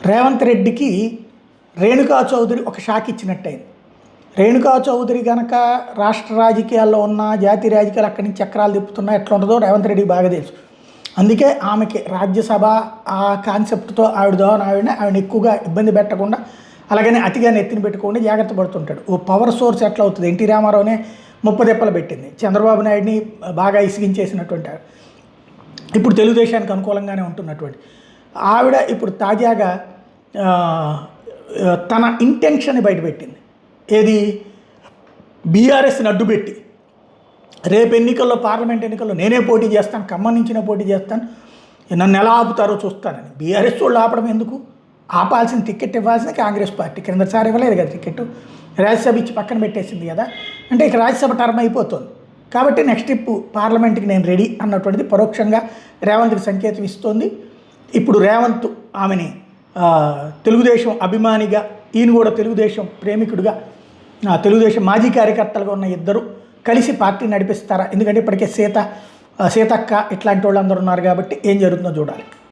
రేవంత్ రెడ్డికి రేణుకా చౌదరి ఒక షాక్ ఇచ్చినట్టయింది. రేణుకా చౌదరి కనుక రాష్ట్ర రాజకీయాల్లో ఉన్న జాతీయ రాజకీయాలు అక్కడి నుంచి చక్రాలు తిప్పుతున్నా ఎట్లా ఉంటుందో రేవంత్ రెడ్డికి బాగా తెలుసు. అందుకే ఆమెకి రాజ్యసభ ఆ కాన్సెప్ట్తో ఆవిడని ఎక్కువగా ఇబ్బంది పెట్టకుండా, అలాగనే అతిగా నెత్తిని పెట్టుకోకుండా జాగ్రత్త పడుతుంటాడు. ఓ పవర్ సోర్స్ ఎట్లా అవుతుంది, ఎన్టీ రామారావునే ముప్పదెప్పలు పెట్టింది, చంద్రబాబు నాయుడిని బాగా ఇసిగించేసినటువంటి ఆవిడ ఇప్పుడు తెలుగుదేశానికి అనుకూలంగానే ఉంటున్నటువంటి ఆవిడ ఇప్పుడు తాజాగా తన ఇంటెన్షన్ బయటపెట్టింది. ఏది, బీఆర్ఎస్ని అడ్డుపెట్టి రేపు ఎన్నికల్లో, పార్లమెంట్ ఎన్నికల్లో నేనే పోటీ చేస్తాను, ఖమ్మం నుంచినే పోటీ చేస్తాను, నన్ను ఎలా ఆపుతారో చూస్తానని. బీఆర్ఎస్ వాళ్ళు ఆపడం ఎందుకు? ఆపాల్సిన టికెట్ ఇవ్వాల్సిన కాంగ్రెస్ పార్టీ క్రిందసారి ఇవ్వలేదు కదా టికెట్, రాజ్యసభ ఇచ్చి పక్కన పెట్టేసింది కదా. అంటే ఇక రాజ్యసభ టర్మ్ అయిపోతుంది కాబట్టి నెక్స్ట్ ట్రిప్ పార్లమెంట్కి నేను రెడీ అన్నటువంటిది పరోక్షంగా రేవంత్కి సంకేతం ఇస్తోంది. ఇప్పుడు రేవంత్ ఆమెని తెలుగుదేశం అభిమానిగా, ఈయన కూడా తెలుగుదేశం ప్రేమికుడిగా, తెలుగుదేశం మాజీ కార్యకర్తలుగా ఉన్న ఇద్దరు కలిసి పార్టీ నడిపిస్తారా? ఎందుకంటే ఇప్పటికే సీతక్క ఇట్లాంటి వాళ్ళు అందరూ ఉన్నారు కాబట్టి ఏం జరుగుతుందో చూడాలి.